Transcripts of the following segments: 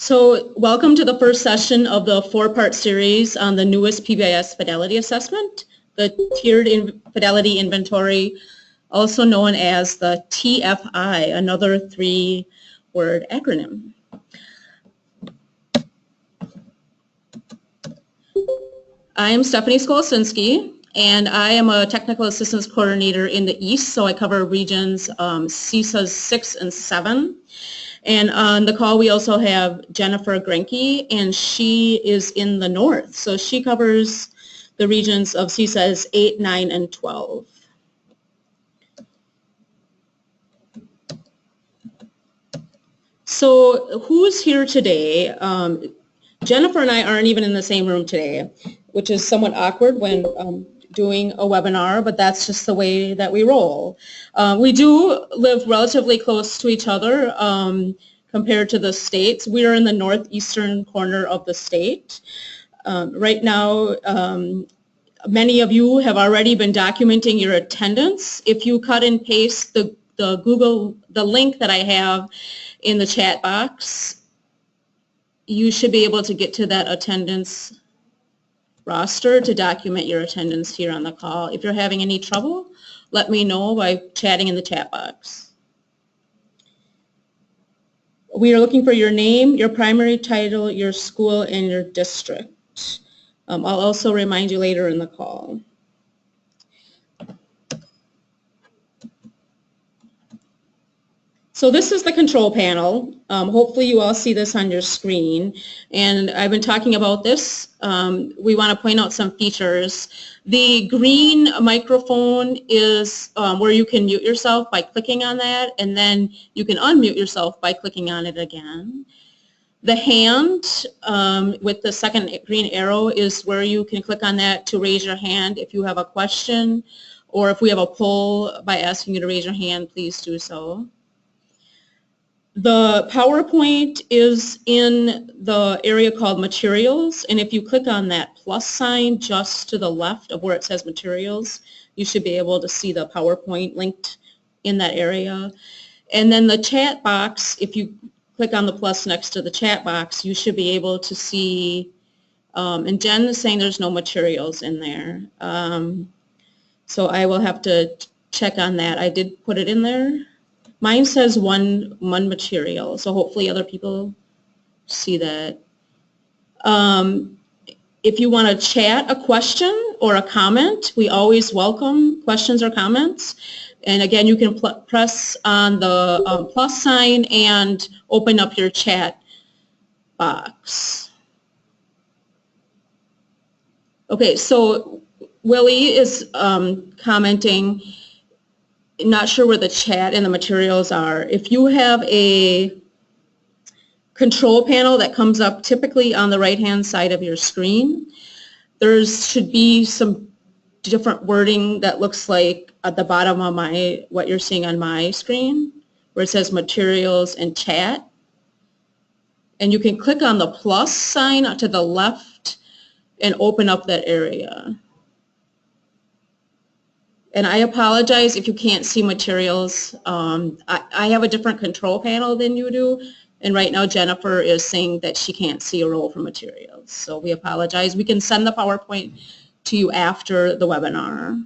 So welcome to the first session of the four-part series on the newest PBIS Fidelity Assessment, the Tiered Fidelity Inventory, also known as the TFI, another three-word acronym. I am Stephanie Skolasinski, and I am a Technical Assistance Coordinator in the East, so I cover regions CISAs 6 and 7. And on the call we also have Jennifer Grenke, and she is in the North, so she covers the regions of CISAs 8, 9, and 12. So who's here today? Jennifer and I aren't even in the same room today, which is somewhat awkward when doing a webinar, but that's just the way that we roll. We do live relatively close to each other compared to the states. We are in the northeastern corner of the state. Right now, many of you have already been documenting your attendance. If you cut and paste the link that I have in the chat box, you should be able to get to that attendance roster to document your attendance here on the call. If you're having any trouble, let me know by chatting in the chat box. We are looking for your name, your primary title, your school, and your district. I'll also remind you later in the call. So this is the control panel. Hopefully you all see this on your screen. And I've been talking about this. We want to point out some features. The green microphone is where you can mute yourself by clicking on that, and then you can unmute yourself by clicking on it again. The hand with the second green arrow is where you can click on that to raise your hand if you have a question, or if we have a poll by asking you to raise your hand, please do so. The PowerPoint is in the area called Materials, and if you click on that plus sign just to the left of where it says Materials, you should be able to see the PowerPoint linked in that area. And then the chat box, if you click on the plus next to the chat box, you should be able to see, and Jen is saying there's no materials in there. So I will have to check on that. I did put it in there. Mine says one material, so hopefully other people see that. If you want to chat a question or a comment, we always welcome questions or comments. And again, you can press on the plus sign and open up your chat box. Okay, so Willie is commenting, not sure where the chat and the materials are. If you have a control panel that comes up typically on the right-hand side of your screen, there should be some different wording that looks like at the bottom of what you're seeing on my screen, where it says materials and chat. And you can click on the plus sign to the left and open up that area. And I apologize if you can't see materials. I have a different control panel than you do, and right now Jennifer is saying that she can't see a roll for materials. So we apologize. We can send the PowerPoint to you after the webinar.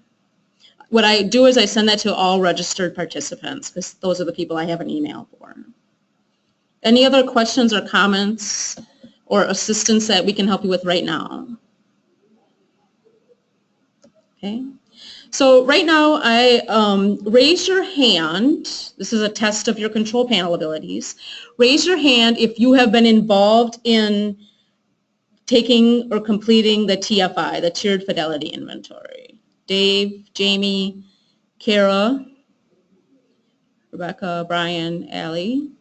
What I do is I send that to all registered participants, because those are the people I have an email for. Any other questions or comments or assistance that we can help you with right now? Okay. So right now, raise your hand. This is a test of your control panel abilities. Raise your hand if you have been involved in taking or completing the TFI, the Tiered Fidelity Inventory. Dave, Jamie, Kara, Rebecca, Brian, Allie.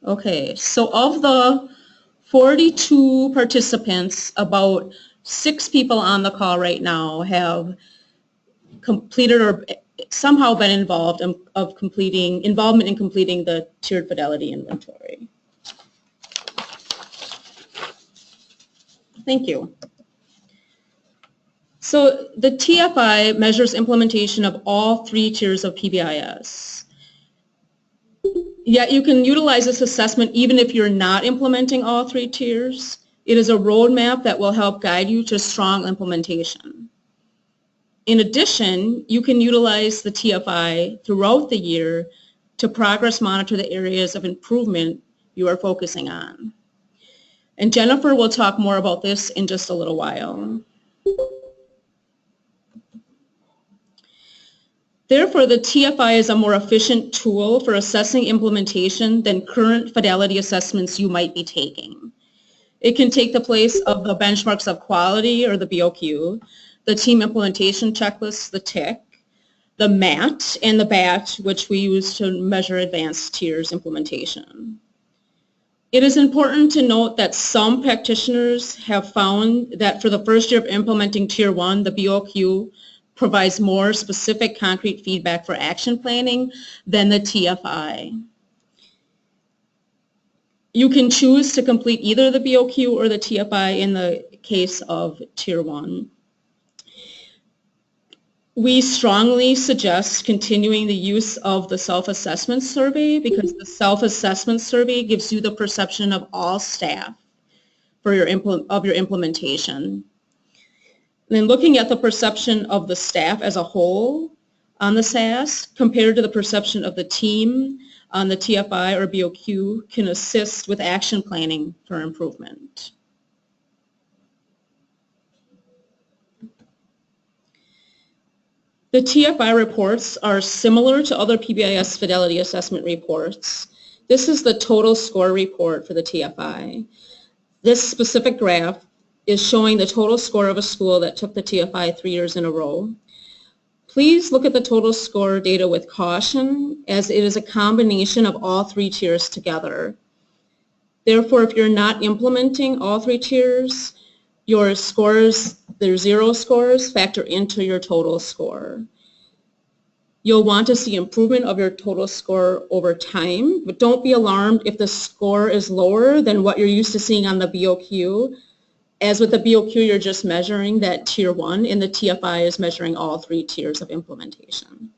Okay, so of the 42 participants, about 6 people on the call right now have completed or somehow been involved involvement in completing the Tiered Fidelity Inventory. Thank you. So the TFI measures implementation of all 3 tiers of PBIS. Yet you can utilize this assessment even if you're not implementing all 3 tiers. It is a roadmap that will help guide you to strong implementation. In addition, you can utilize the TFI throughout the year to progress monitor the areas of improvement you are focusing on. And Jennifer will talk more about this in just a little while. Therefore, the TFI is a more efficient tool for assessing implementation than current fidelity assessments you might be taking. It can take the place of the benchmarks of quality, or the BOQ, the team implementation checklist, the TIC, the MAT, and the BAT, which we use to measure advanced tiers implementation. It is important to note that some practitioners have found that for the first year of implementing Tier 1, the BOQ provides more specific concrete feedback for action planning than the TFI. You can choose to complete either the BOQ or the TFI in the case of Tier 1. We strongly suggest continuing the use of the self-assessment survey because the self-assessment survey gives you the perception of all staff for your implementation. And then looking at the perception of the staff as a whole on the SAS compared to the perception of the team on the TFI or BOQ can assist with action planning for improvement. The TFI reports are similar to other PBIS Fidelity Assessment reports. This is the total score report for the TFI. This specific graph is showing the total score of a school that took the TFI 3 years in a row. Please look at the total score data with caution, as it is a combination of all 3 tiers together. Therefore, if you're not implementing all 3 tiers, your scores, their 0 scores, factor into your total score. You'll want to see improvement of your total score over time, but don't be alarmed if the score is lower than what you're used to seeing on the BOQ. As with the BOQ, you're just measuring that Tier 1, and the TFI is measuring all 3 tiers of implementation.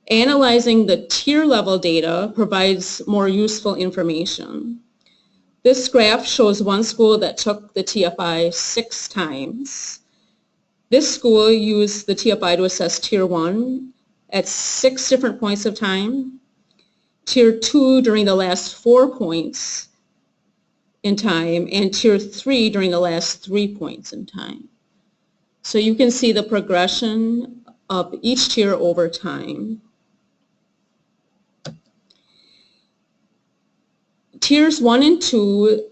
Analyzing the tier level data provides more useful information. This graph shows one school that took the TFI 6 times. This school used the TFI to assess Tier 1 at 6 different points of time, Tier 2 during the last 4 points in time, and Tier 3 during the last 3 points in time. So you can see the progression of each tier over time. Tiers 1 and 2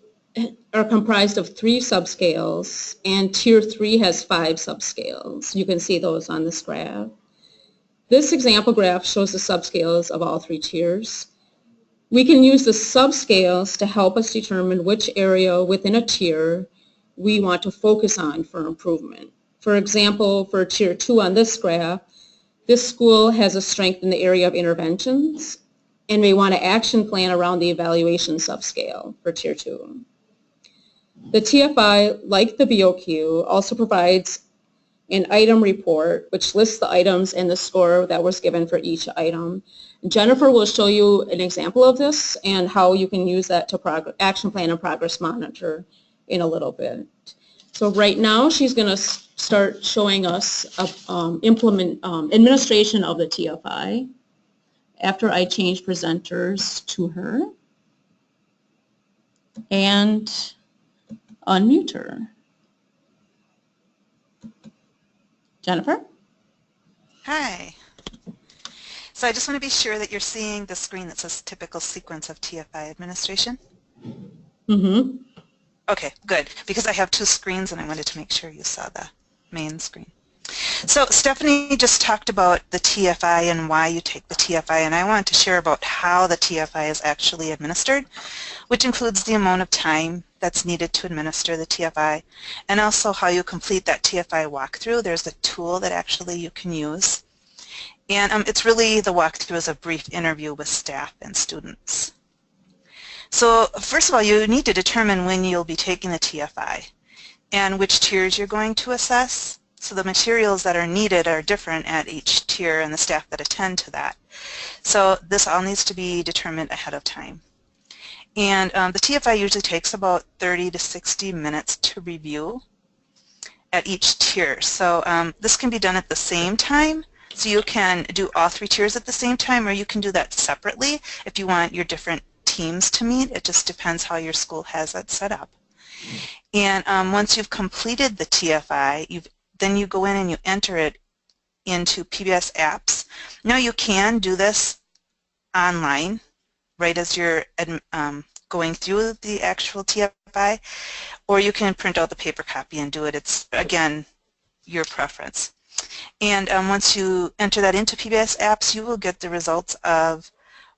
are comprised of 3 subscales, and Tier 3 has 5 subscales. You can see those on this graph. This example graph shows the subscales of all 3 tiers. We can use the subscales to help us determine which area within a tier we want to focus on for improvement. For example, for Tier 2 on this graph, this school has a strength in the area of interventions, and may want to action plan around the evaluation subscale for Tier 2. The TFI, like the BOQ, also provides an item report which lists the items and the score that was given for each item. Jennifer will show you an example of this and how you can use that to action plan and progress monitor in a little bit. So right now she's going to start showing us administration of the TFI. After I change presenters to her and unmute her. Jennifer? Hi. So I just want to be sure that you're seeing the screen that says typical sequence of TFI administration. Mm-hmm. Okay, good, because I have 2 screens and I wanted to make sure you saw the main screen. So Stephanie just talked about the TFI and why you take the TFI, and I want to share about how the TFI is actually administered, which includes the amount of time that's needed to administer the TFI, and also how you complete that TFI walkthrough. There's a tool that actually you can use, and it's really, the walkthrough is a brief interview with staff and students. So first of all, you need to determine when you'll be taking the TFI and which tiers you're going to assess. So the materials that are needed are different at each tier and the staff that attend to that. So this all needs to be determined ahead of time. And the TFI usually takes about 30 to 60 minutes to review at each tier. So this can be done at the same time. So you can do all 3 tiers at the same time, or you can do that separately if you want your different teams to meet. It just depends how your school has that set up. And once you've completed the TFI, then you go in and you enter it into PBIS apps. Now you can do this online right as you're going through the actual TFI, or you can print out the paper copy and do it. It's, again, your preference. And once you enter that into PBIS apps, you will get the results of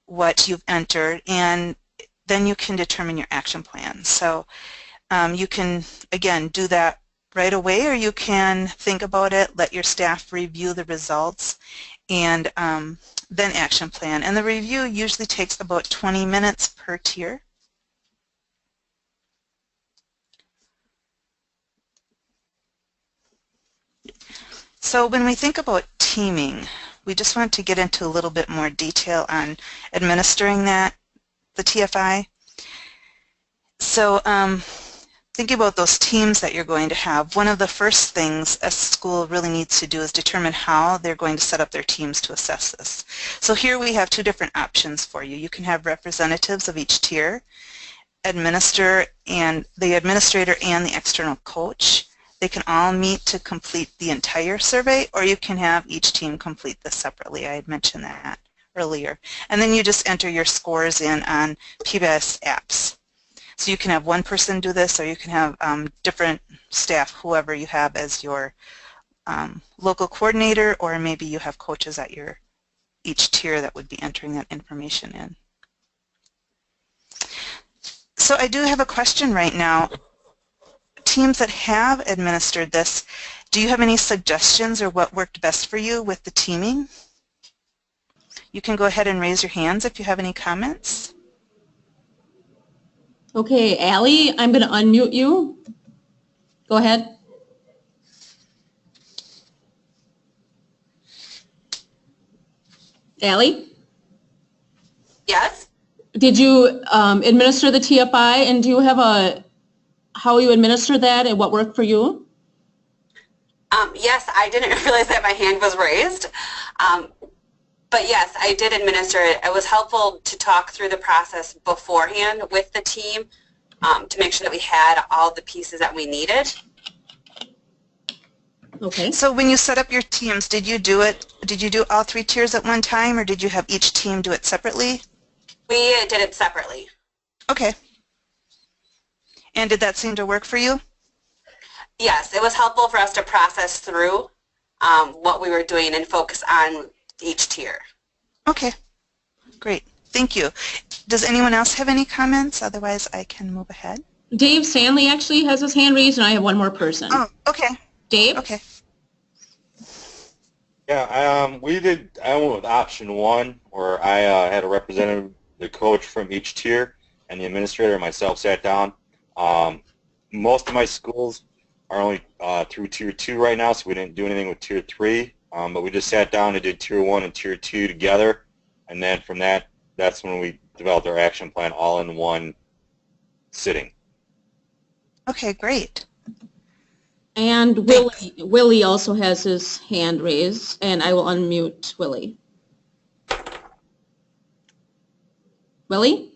what you've entered, and then you can determine your action plan. So you can, again, do that right away, or you can think about it, let your staff review the results, and then action plan. And the review usually takes about 20 minutes per tier. So when we think about teaming, we just want to get into a little bit more detail on administering the TFI. So thinking about those teams that you're going to have, one of the first things a school really needs to do is determine how they're going to set up their teams to assess this. So here we have 2 different options for you. You can have representatives of each tier, the administrator and the external coach. They can all meet to complete the entire survey, or you can have each team complete this separately. I had mentioned that earlier. And then you just enter your scores in on PBIS apps. So you can have one person do this, or you can have different staff, whoever you have as your local coordinator, or maybe you have coaches at each tier that would be entering that information in. So I do have a question right now. Teams that have administered this, do you have any suggestions or what worked best for you with the teaming? You can go ahead and raise your hands if you have any comments. Okay, Allie, I'm going to unmute you. Go ahead. Allie? Yes. Did you administer the TFI, and do you have how you administer that and what worked for you? Yes, I didn't realize that my hand was raised. But yes, I did administer it. It was helpful to talk through the process beforehand with the team to make sure that we had all the pieces that we needed. Okay. So when you set up your teams, did you do all 3 tiers at one time, or did you have each team do it separately? We did it separately. Okay. And did that seem to work for you? Yes, it was helpful for us to process through what we were doing and focus on each tier. Okay, great. Thank you. Does anyone else have any comments? Otherwise, I can move ahead. Dave Stanley actually has his hand raised, and I have one more person. Oh, okay. Dave? Okay. Yeah, I went with option 1, where I had a representative, the coach from each tier, and the administrator and myself sat down. Most of my schools are only through tier 2 right now, so we didn't do anything with tier 3. But we just sat down and did tier 1 and tier 2 together, and then from that's when we developed our action plan all in one sitting. Okay, great. And Willie also has his hand raised, and I will unmute Willie. Willie?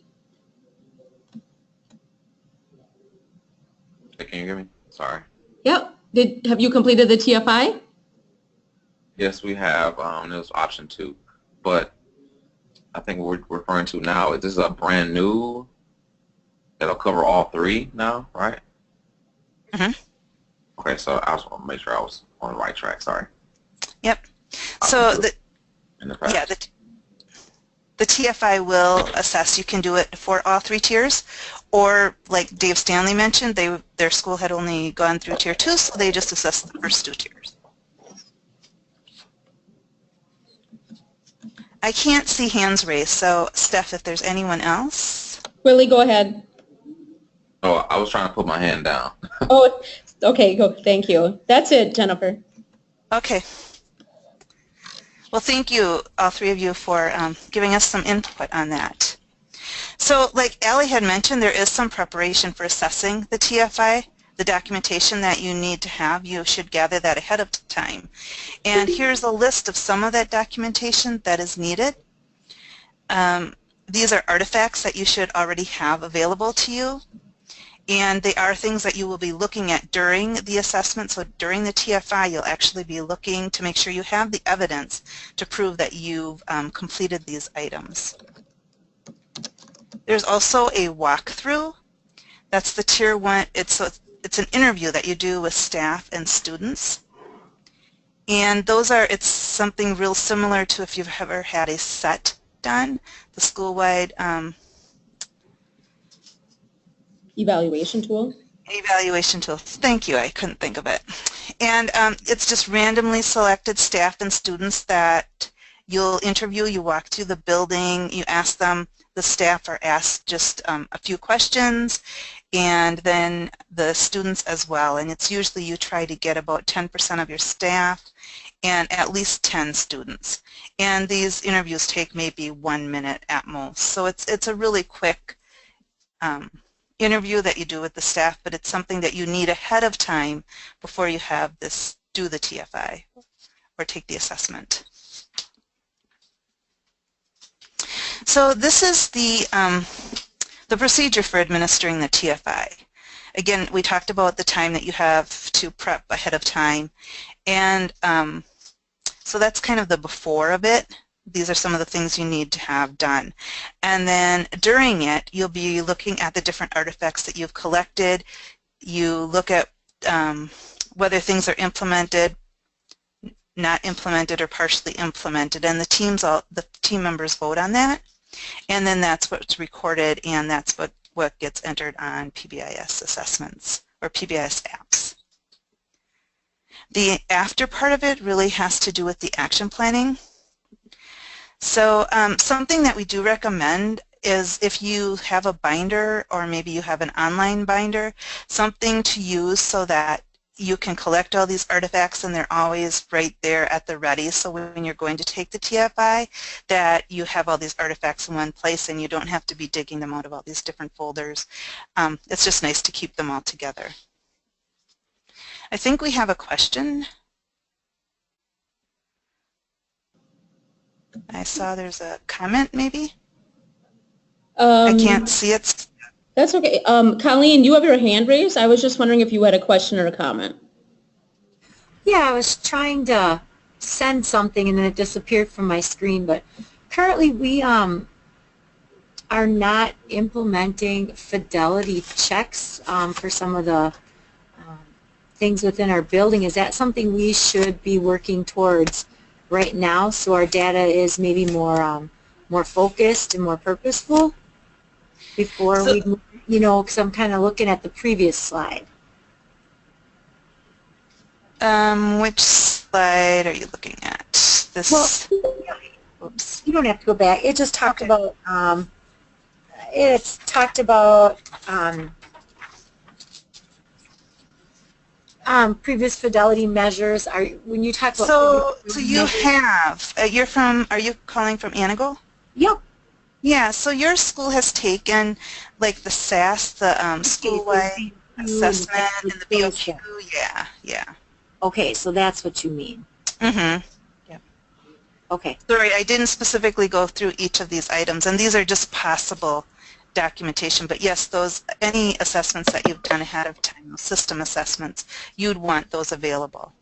Can you hear me? Sorry. Yep. Have you completed the TFI? Yes, we have. It was option 2, but I think what we're referring to now is this is a brand new that'll cover all 3 now, right? Mm-hmm. Okay, so I just want to make sure I was on the right track. Sorry. Yep. So the TFI will assess. You can do it for all 3 tiers, or like Dave Stanley mentioned, their school had only gone through tier 2, so they just assessed the first 2 tiers. I can't see hands raised, so Steph, if there's anyone else. Willie, go ahead. Oh, I was trying to put my hand down. Oh, okay, go. Thank you. That's it, Jennifer. Okay. Well, thank you, all three of you, for giving us some input on that. So, like Allie had mentioned, there is some preparation for assessing the TFI. The documentation that you need to have, you should gather that ahead of time. And here's a list of some of that documentation that is needed. These are artifacts that you should already have available to you. And they are things that you will be looking at during the assessment. So during the TFI, you'll actually be looking to make sure you have the evidence to prove that you've completed these items. There's also a walkthrough. That's the Tier 1. It's an interview that you do with staff and students. And it's something real similar to if you've ever had a SET done, the school-wide Evaluation tool. Evaluation tool. Thank you. I couldn't think of it. And it's just randomly selected staff and students that you'll interview. You walk through the building. You ask them. The staff are asked just a few questions, and then the students as well. And it's usually you try to get about 10% of your staff and at least 10 students. And these interviews take maybe 1 minute at most. So it's a really quick interview that you do with the staff, but it's something that you need ahead of time before you do the TFI or take the assessment. So this is the procedure for administering the TFI. Again, we talked about the time that you have to prep ahead of time, and so that's kind of the before of it. These are some of the things you need to have done. And then during it, you'll be looking at the different artifacts that you've collected. You look at whether things are implemented, not implemented, or partially implemented, and the team members vote on that. And then that's what's recorded, and that's what gets entered on PBIS assessments or PBIS apps. The after part of it really has to do with the action planning. So something that we do recommend is if you have a binder, or maybe you have an online binder, something to use so that you can collect all these artifacts and they're always right there at the ready. So when you're going to take the TFI, that you have all these artifacts in one place and you don't have to be digging them out of all these different folders. It's just nice to keep them all together. I think we have a question. I saw there's a comment maybe. I can't see it. That's okay. Colleen, you have your hand raised. I was just wondering if you had a question or a comment. Yeah, I was trying to send something and then it disappeared from my screen, but currently we are not implementing fidelity checks for some of the things within our building. Is that something we should be working towards right now so our data is maybe more focused and more purposeful before we, you know, because I'm kind of looking at the previous slide. Which slide are you looking at? This. Well, oops, you don't have to go back. It just talked about. It's talked about previous fidelity measures. When you talk about so you have. Are you calling from Anago? Yep. Yeah. So your school has taken like the SAS, the school-wide assessment, and the BOQ. Yeah. Yeah. Okay, so that's what you mean. Mm-hmm. Yep. Okay. Sorry, I didn't specifically go through each of these items, and these are just possible documentation. But yes, any assessments that you've done ahead of time, those system assessments, you'd want those available.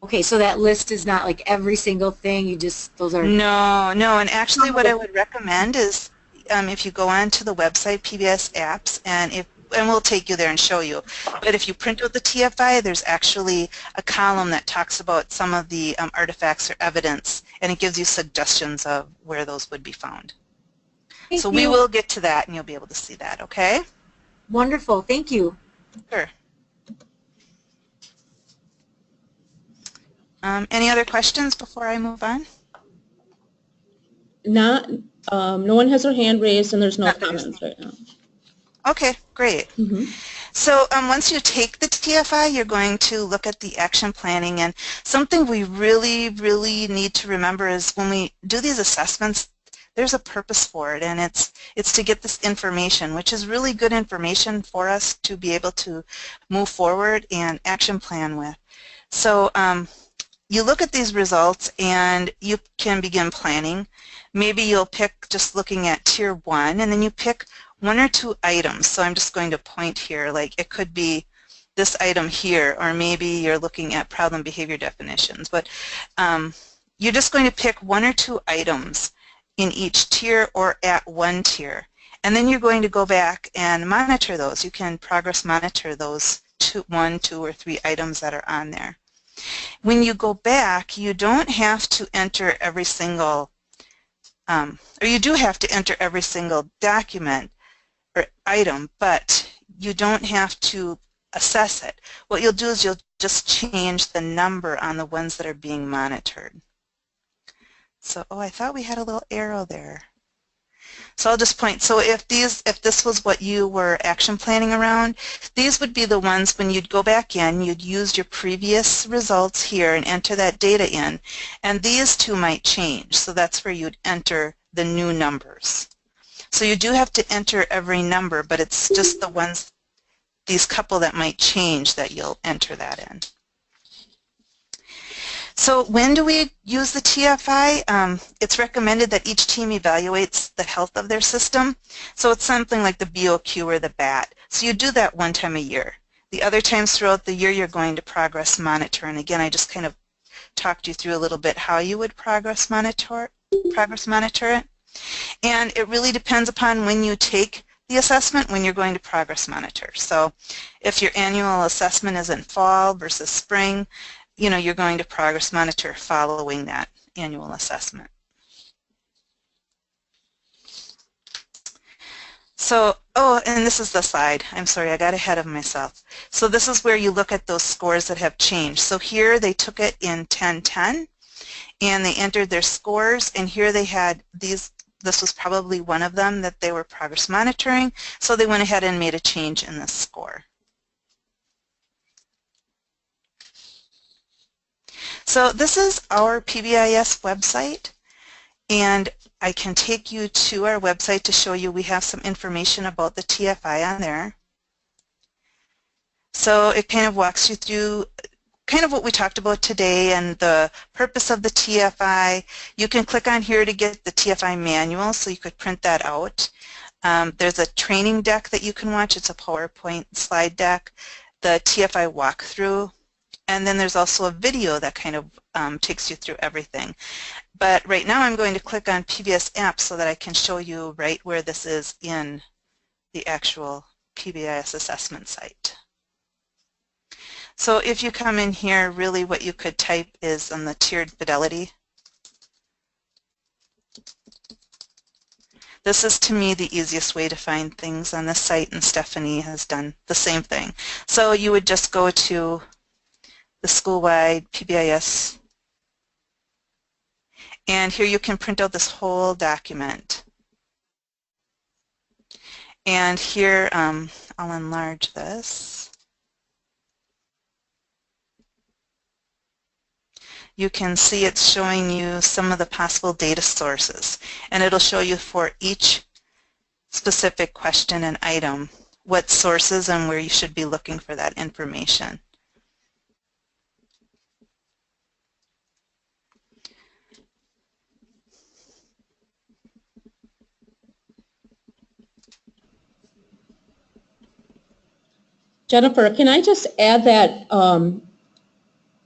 Okay, so that list is not like every single thing. Those are. No, and actually, what I would recommend is if you go on to the website PBIS apps, and we'll take you there and show you. But if you print out the TFI, there's actually a column that talks about some of the artifacts or evidence, and it gives you suggestions of where those would be found. So we will get to that, and you'll be able to see that, okay? Wonderful. Thank you. Sure. Any other questions before I move on? No one has their hand raised, and there's no comments right now. Okay, great. So once you take the TFI, you're going to look at the action planning, and something we really, really need to remember is when we do these assessments, there's a purpose for it, and it's to get this information, which is really good information for us to be able to move forward and action plan with. So you look at these results and you can begin planning. Maybe you'll pick just looking at Tier 1, and then you pick 1 or 2 items. So I'm just going to point here, like it could be this item here, or maybe you're looking at problem behavior definitions. But you're just going to pick 1 or 2 items in each tier or at one tier. And then you're going to go back and monitor those. You can progress monitor those 1, 2, or 3 items that are on there. When you go back, you don't have to enter every single, or you do have to enter every single document or item, but you don't have to assess it. What you'll do is you'll just change the number on the ones that are being monitored. So, oh, I thought we had a little arrow there. So I'll just point, so if this was what you were action planning around, these would be the ones when you'd go back in, you'd use your previous results here and enter that data in, and these two might change. So that's where you'd enter the new numbers. So you do have to enter every number, but it's just the ones, these couple that might change that you'll enter that in. So when do we use the TFI? It's recommended that each team evaluates the health of their system. So it's something like the BOQ or the BAT. So you do that 1 time a year. The other times throughout the year you're going to progress monitor. And again, I just kind of talked you through a little bit how you would progress monitor it. And it really depends upon when you take the assessment, when you're going to progress monitor. So if your annual assessment is in fall versus spring, you know, you're going to progress monitor following that annual assessment. So, oh, and this is the slide. I'm sorry, I got ahead of myself. So this is where you look at those scores that have changed. So here they took it in 10-10, and they entered their scores, and here they had these. This was probably one of them that they were progress monitoring, so they went ahead and made a change in the score. So this is our PBIS website, and I can take you to our website to show you we have some information about the TFI on there. So it kind of walks you through kind of what we talked about today and the purpose of the TFI. You can click on here to get the TFI manual, so you could print that out. There's a training deck that you can watch. It's a PowerPoint slide deck, the TFI walkthrough, and then there's also a video that kind of takes you through everything. But right now I'm going to click on PBIS apps so that I can show you right where this is in the actual PBIS assessment site. So if you come in here, really what you could type is on the Tiered Fidelity. This is, to me, the easiest way to find things on this site, and Stephanie has done the same thing. So you would just go to the school-wide PBIS, and here you can print out this whole document. And here, I'll enlarge this. You can see it's showing you some of the possible data sources, and it'll show you for each specific question and item what sources and where you should be looking for that information. Jennifer, can I just add that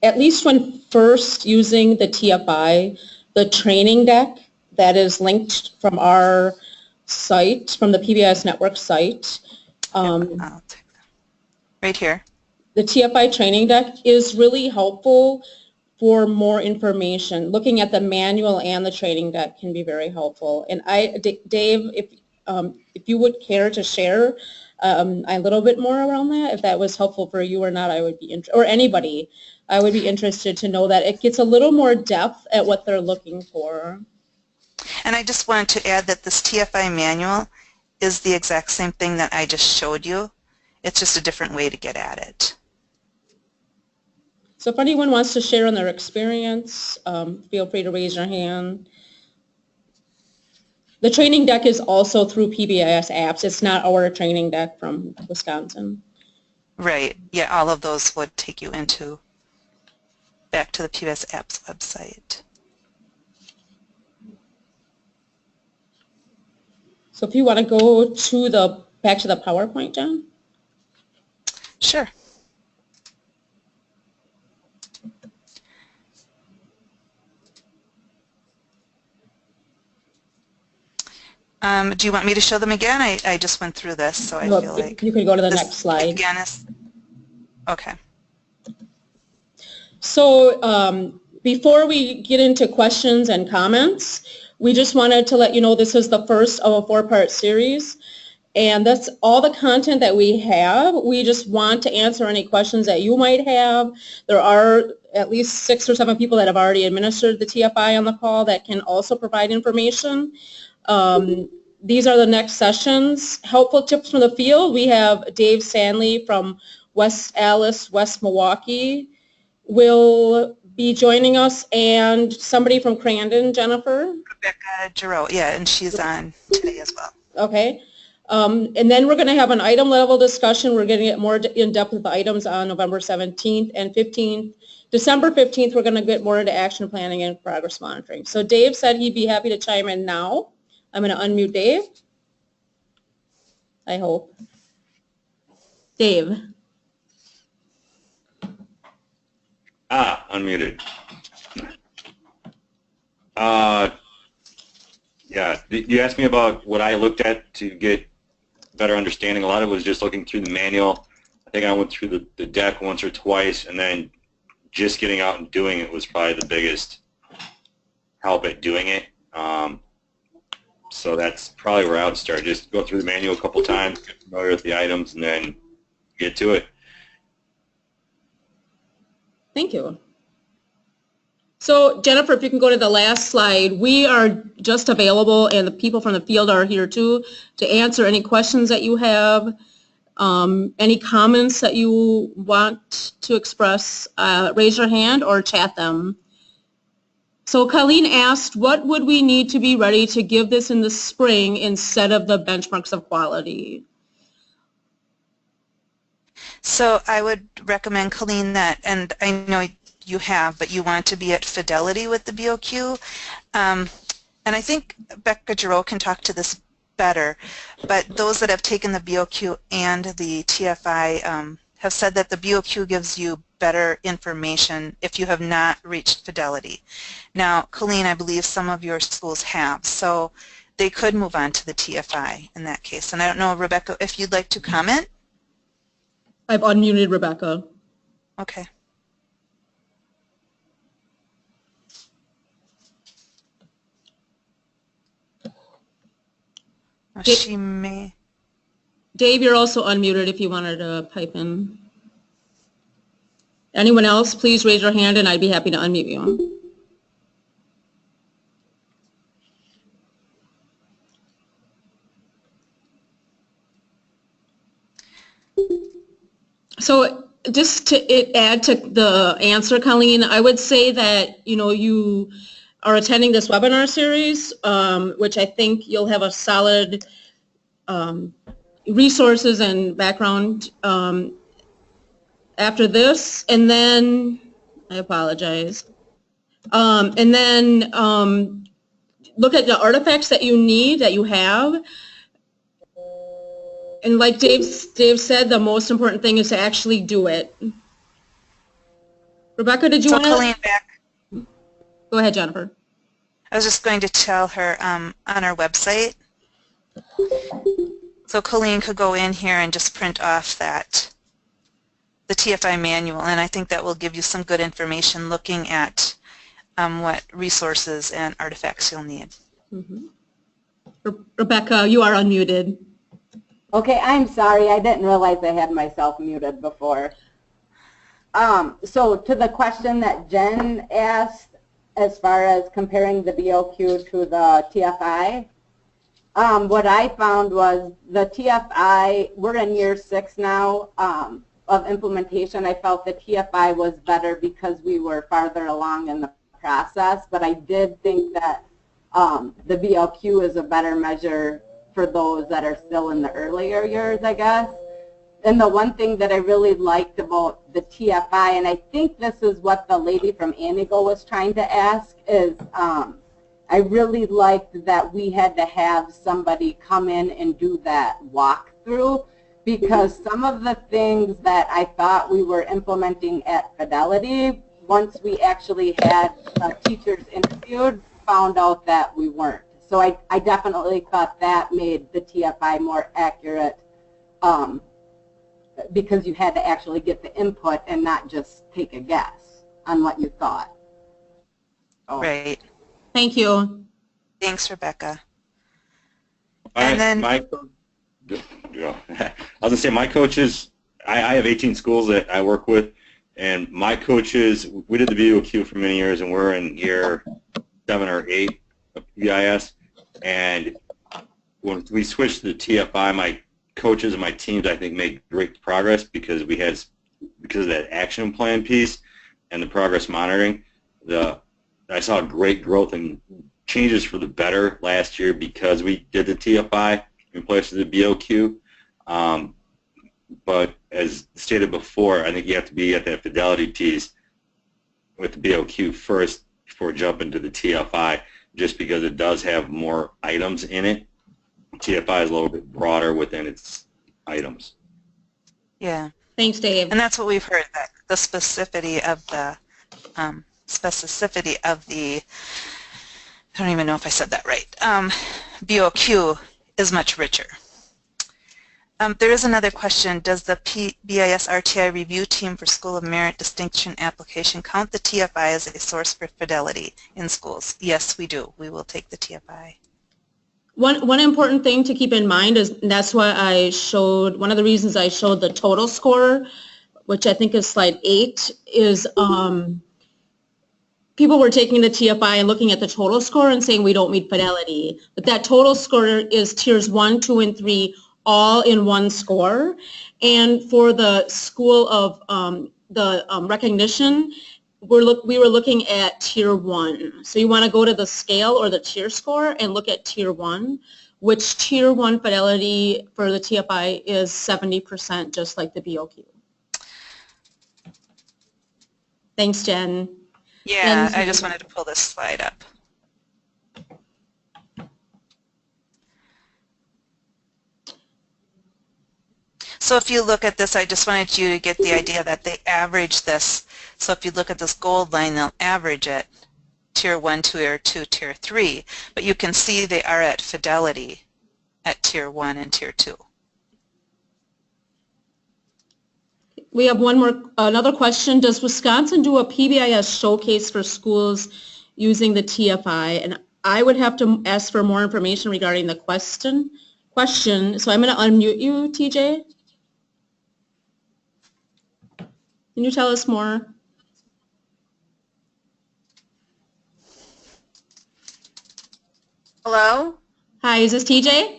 at least when first using the TFI, the training deck that is linked from our site, from the PBIS network site, I'll take that. Right here. The TFI training deck is really helpful for more information. Looking at the manual and the training deck can be very helpful. And Dave, if you would care to share a little bit more around that, if that was helpful for you or not, I would be or anybody, I would be interested to know that. It gets a little more depth at what they're looking for. And I just wanted to add that this TFI manual is the exact same thing that I just showed you. It's just a different way to get at it. So if anyone wants to share on their experience, feel free to raise your hand. The training deck is also through PBIS apps. It's not our training deck from Wisconsin. Right. Yeah, all of those would take you back to the PBIS apps website. So if you want to go to back to the PowerPoint, John? Sure. Do you want me to show them again? I just went through this, so I feel like you could go to the next slide. Again okay. So before we get into questions and comments, we just wanted to let you know this is the first of a 4-part series, and that's all the content that we have. We just want to answer any questions that you might have. There are at least 6 or 7 people that have already administered the TFI on the call that can also provide information. These are the next sessions. Helpful tips from the field. We have Dave Sandley from West Allis, West Milwaukee will be joining us, and somebody from Crandon, Jennifer. Rebecca Giroux, yeah, and she's on today as well. Okay. And then we're going to have an item level discussion. We're going to get more in depth with the items on November 17th and 15th. December 15th, we're going to get more into action planning and progress monitoring. So Dave said he'd be happy to chime in now. I'm going to unmute Dave. I hope. Dave. Unmuted. Yeah, you asked me about what I looked at to get better understanding. A lot of it was just looking through the manual. I think I went through the deck once or twice, and then just getting out and doing it was probably the biggest help at doing it. So that's probably where I would start. Just go through the manual a couple times, get familiar with the items, and then get to it. Thank you. So Jennifer, if you can go to the last slide, we are just available, and the people from the field are here too, to answer any questions that you have, any comments that you want to express. Raise your hand or chat them. So Colleen asked, what would we need to be ready to give this in the spring instead of the benchmarks of quality? So I would recommend, Colleen, that, and I know you have, but you want to be at Fidelity with the BOQ. And I think Becca Giroux can talk to this better, but those that have taken the BOQ and the TFI have said that the BOQ gives you better information if you have not reached Fidelity. Now, Colleen, I believe some of your schools have, so they could move on to the TFI in that case. And I don't know, Rebecca, if you'd like to comment? I've unmuted Rebecca. Okay. She may. Dave, you're also unmuted if you wanted to pipe in. Anyone else, please raise your hand and I'd be happy to unmute you. So just to add to the answer, Colleen, I would say that, you are attending this webinar series, which I think you'll have a solid resources and background after this, and then, I apologize, and then look at the artifacts that you need, that you have, and like Dave said, the most important thing is to actually do it. Rebecca, did you want to? Colleen, back. Go ahead, Jennifer. I was just going to tell her on our website. So Colleen could go in here and just print off the TFI manual, and I think that will give you some good information looking at what resources and artifacts you'll need. Mm-hmm. Rebecca, you are unmuted. Okay, I'm sorry. I didn't realize I had myself muted before. So to the question that Jen asked, as far as comparing the BOQ to the TFI, What I found was the TFI, we're in year 6 now of implementation. I felt the TFI was better because we were farther along in the process, but I did think that the BLQ is a better measure for those that are still in the earlier years, I guess. And the one thing that I really liked about the TFI, and I think this is what the lady from Anigo was trying to ask, is I really liked that we had to have somebody come in and do that walkthrough, because some of the things that I thought we were implementing at Fidelity, once we actually had teachers interviewed, found out that we weren't. So I definitely thought that made the TFI more accurate, because you had to actually get the input and not just take a guess on what you thought. Oh. Right. Thank you. Thanks, Rebecca. And then I was gonna say my coaches. I have 18 schools that I work with, and my coaches. We did the BOQ for many years, and we're in year 7 or 8 of PBIS. And when we switched to the TFI, my coaches and my teams, I think, made great progress because of that action plan piece and the progress monitoring. I saw great growth and changes for the better last year because we did the TFI in place of the BOQ. But as stated before, I think you have to be at that fidelity piece with the BOQ first before jumping to the TFI, just because it does have more items in it. TFI is a little bit broader within its items. Yeah. Thanks, Dave. And that's what we've heard, that the specificity of the I don't even know if I said that right, BOQ is much richer. There is another question. Does the PBIS RTI review team for School of Merit distinction application count the TFI as a source for fidelity in schools? Yes, we do. We will take the TFI. One important thing to keep in mind is, and that's why I showed, one of the reasons I showed the total score, which I think is slide 8, is people were taking the TFI and looking at the total score and saying we don't meet fidelity. But that total score is tiers 1, 2, and 3 all in one score. And for the school of recognition, we were looking at tier 1. So you want to go to the scale or the tier score and look at tier 1, which tier 1 fidelity for the TFI is 70%, just like the BOQ. Thanks, Jen. Yeah, And I just wanted to pull this slide up. So if you look at this, I just wanted you to get the idea that they average this. So if you look at this gold line, they'll average it, tier 1, tier 2, tier 3. But you can see they are at fidelity at tier 1 and tier 2. We have another question. Does Wisconsin do a PBIS showcase for schools using the TFI? And I would have to ask for more information regarding the question. So I'm going to unmute you, TJ. Can you tell us more? Hello? Hi, is this TJ?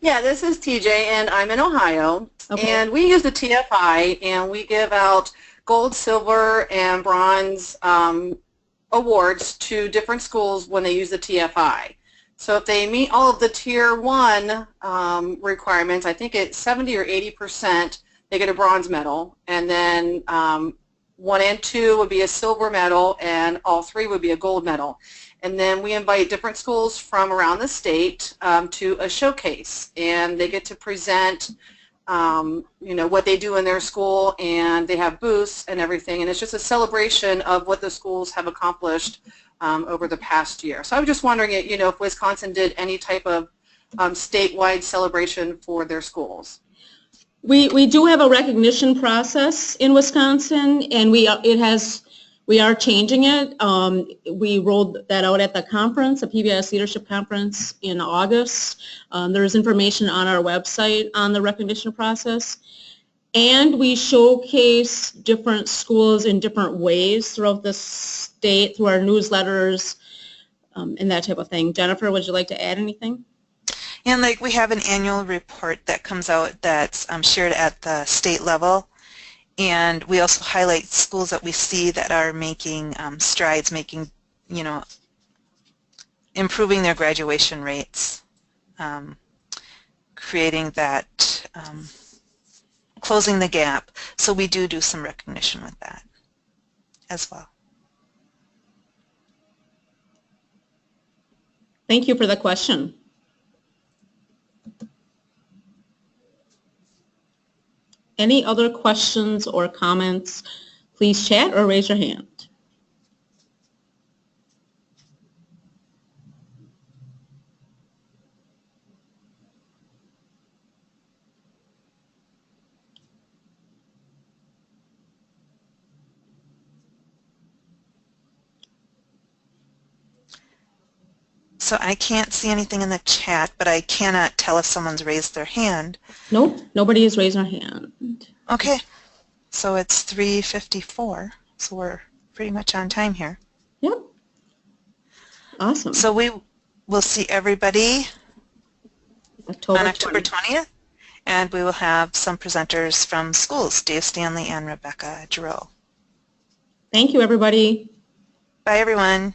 Yeah, this is TJ, and I'm in Ohio. Okay. And we use the TFI, and we give out gold, silver, and bronze awards to different schools when they use the TFI. So if they meet all of the tier 1 requirements, I think it's 70 or 80%, they get a bronze medal. And then 1 and 2 would be a silver medal, and all 3 would be a gold medal. And then we invite different schools from around the state to a showcase, and they get to present what they do in their school, and they have booths and everything, and it's just a celebration of what the schools have accomplished over the past year. So I was just wondering, if Wisconsin did any type of statewide celebration for their schools. We do have a recognition process in Wisconsin, and we are changing it. We rolled that out at the conference, the PBIS Leadership Conference in August. There's information on our website on the recognition process. And we showcase different schools in different ways throughout the state, through our newsletters, and that type of thing. Jennifer, would you like to add anything? And like we have an annual report that comes out that's shared at the state level, and we also highlight schools that we see that are making strides, making, you know, improving their graduation rates, creating that, closing the gap. So we do some recognition with that as well. Thank you for the question. Any other questions or comments? Please chat or raise your hand. So I can't see anything in the chat, but I cannot tell if someone's raised their hand. Nope, nobody has raised their hand. Okay, so it's 3:54, so we're pretty much on time here. Yep. Awesome. So we will see everybody on October 20th, and we will have some presenters from schools, Dave Stanley and Rebecca Giroux. Thank you, everybody. Bye, everyone.